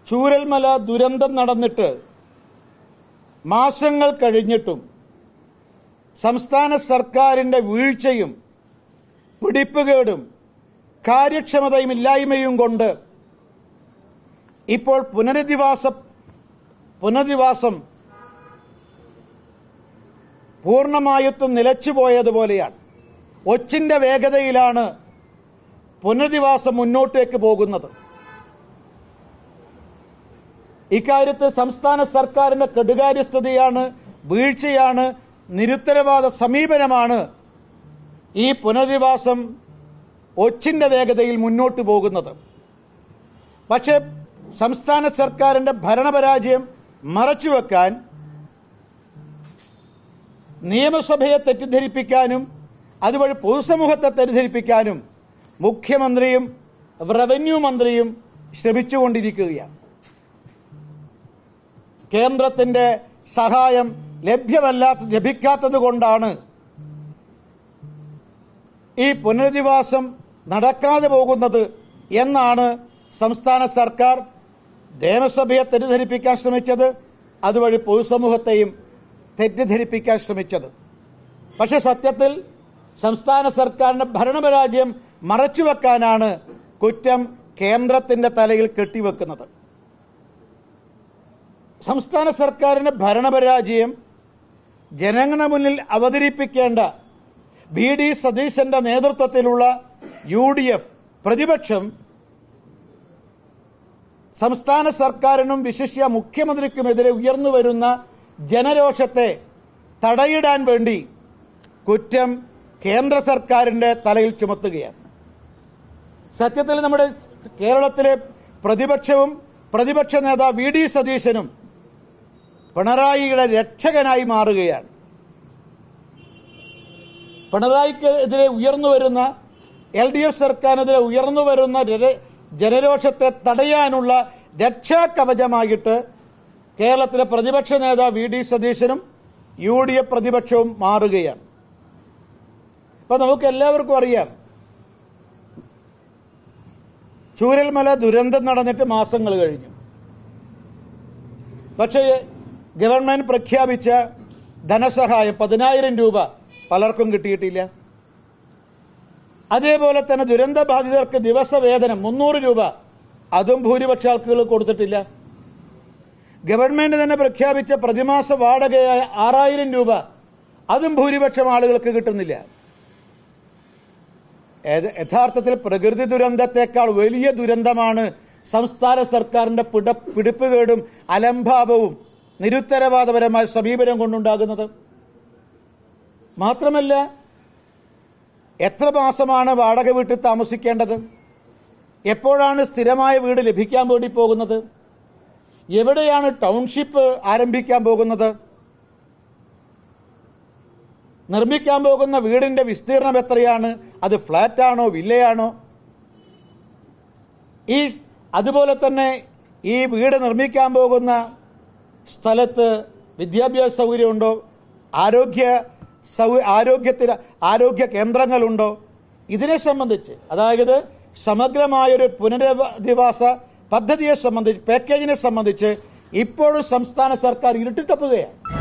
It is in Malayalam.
ചൂരൽമല ദുരന്തം നടന്നിട്ട് മാസങ്ങൾ കഴിഞ്ഞിട്ടും സംസ്ഥാന സർക്കാരിന്റെ വീഴ്ചയും പിടിപ്പുകേടും കാര്യക്ഷമതയുമില്ലായ്മയും കൊണ്ട് ഇപ്പോൾ പുനരധിവാസം പൂർണ്ണമായിട്ടും നിലച്ചുപോയതുപോലെയാണ്. ഒച്ചിന്റെ വേഗതയിലാണ് പുനരധിവാസം മുന്നോട്ടേക്ക് പോകുന്നത്. ഇക്കാര്യത്തിൽ സംസ്ഥാന സർക്കാരിന്റെ കെടുകാര്യസ്ഥതയാണ്, വീഴ്ചയാണ്, നിരുത്തരവാദ സമീപനമാണ് ഈ പുനരധിവാസം ഒച്ചിന്റെ വേഗതയിൽ മുന്നോട്ട് പോകുന്നത്. പക്ഷേ സംസ്ഥാന സർക്കാരിന്റെ ഭരണപരാജയം മറച്ചുവെക്കാൻ, നിയമസഭയെ തെറ്റിദ്ധരിപ്പിക്കാനും അതുവഴി പൊതുസമൂഹത്തെ തെറ്റിദ്ധരിപ്പിക്കാനും മുഖ്യമന്ത്രിയും റവന്യൂ മന്ത്രിയും ശ്രമിച്ചുകൊണ്ടിരിക്കുകയാണ്. കേന്ദ്രത്തിന്റെ സഹായം ലഭിക്കാത്തത് കൊണ്ടാണ് ഈ പുനരധിവാസം നടക്കാതെ പോകുന്നത് എന്നാണ് സംസ്ഥാന സർക്കാർ നിയമസഭയെ തെറ്റിദ്ധരിപ്പിക്കാൻ ശ്രമിച്ചത്, അതുവഴി പൊതുസമൂഹത്തെയും തെറ്റിദ്ധരിപ്പിക്കാൻ ശ്രമിച്ചത്. പക്ഷെ സത്യത്തിൽ സംസ്ഥാന സർക്കാരിന്റെ ഭരണപരാജയം മറച്ചുവെക്കാനാണ് കുറ്റം കേന്ദ്രത്തിന്റെ തലയിൽ കെട്ടിവെക്കുന്നത്. സംസ്ഥാന സർക്കാരിന്റെ ഭരണപരാജയം ജനങ്ങളുടെ മുന്നിൽ അവതരിപ്പിക്കേണ്ട VD സതീശന്റെ നേതൃത്വത്തിലുള്ള UDF പ്രതിപക്ഷം സംസ്ഥാന സർക്കാരിനും വിശിഷ്യ മുഖ്യമന്ത്രിക്കുമെതിരെ ഉയർന്നുവരുന്ന ജനരോഷത്തെ തടയിടാൻ വേണ്ടി കുറ്റം കേന്ദ്ര സർക്കാരിന്റെ തലയിൽ ചുമത്തുകയാണ്. സത്യത്തിൽ നമ്മുടെ കേരളത്തിലെ പ്രതിപക്ഷവും പ്രതിപക്ഷ നേതാവ് VD സതീശനും പിണറായിയുടെ രക്ഷകനായി മാറുകയാണ്. പിണറായിക്കെതിരെ ഉയർന്നുവരുന്ന LDF സർക്കാരിനെതിരെ ഉയർന്നുവരുന്ന ജനരോഷത്തെ തടയാനുള്ള രക്ഷാകവചമായിട്ട് കേരളത്തിലെ പ്രതിപക്ഷ നേതാവ് VD സതീശനും UDF പ്രതിപക്ഷവും മാറുകയാണ്. അപ്പൊ നമുക്ക് എല്ലാവർക്കും അറിയാം, ചൂരൽമല ദുരന്തം നടന്നിട്ട് മാസങ്ങൾ കഴിഞ്ഞു. പക്ഷേ ഗവൺമെന്റ് പ്രഖ്യാപിച്ച ധനസഹായം 10,000 രൂപ പലർക്കും കിട്ടിയിട്ടില്ല. അതേപോലെ തന്നെ ദുരന്ത ബാധിതർക്ക് ദിവസവേതനം 300 രൂപ അതും ഭൂരിപക്ഷ ആൾക്കുകൾ കൊടുത്തിട്ടില്ല. ഗവൺമെന്റ് തന്നെ പ്രഖ്യാപിച്ച പ്രതിമാസ വാടകയായ 6,000 രൂപ അതും ഭൂരിപക്ഷം ആളുകൾക്ക് കിട്ടുന്നില്ല. യഥാർത്ഥത്തിൽ പ്രകൃതി ദുരന്തത്തെക്കാൾ വലിയ ദുരന്തമാണ് സംസ്ഥാന സർക്കാരിന്റെ പിടിപ്പുകേടും അലംഭാവവും നിരുത്തരവാദപരമായ സമീപനം കൊണ്ടുണ്ടാകുന്നത്. മാത്രമല്ല, എത്ര മാസമാണ് വാടക വീട്ടിൽ താമസിക്കേണ്ടത്? എപ്പോഴാണ് സ്ഥിരമായ വീട് ലഭിക്കാൻ വേണ്ടി പോകുന്നത്? എവിടെയാണ് ടൗൺഷിപ്പ് ആരംഭിക്കാൻ പോകുന്നത്? നിർമ്മിക്കാൻ പോകുന്ന വീടിന്റെ വിസ്തീർണം എത്രയാണ്? അത് ഫ്ലാറ്റാണോ വില്ലയാണോ? അതുപോലെ തന്നെ ഈ വീട് നിർമ്മിക്കാൻ പോകുന്ന സ്ഥലത്ത് വിദ്യാഭ്യാസ സൗകര്യമുണ്ടോ? ആരോഗ്യ കേന്ദ്രങ്ങളുണ്ടോ? ഇതിനെ സംബന്ധിച്ച്, അതായത് സമഗ്രമായൊരു പുനരധിവാസ പദ്ധതിയെ സംബന്ധിച്ച്, പാക്കേജിനെ സംബന്ധിച്ച് ഇപ്പോഴും സംസ്ഥാന സർക്കാർ ഇരുട്ടിത്തപ്പുകയാണ്.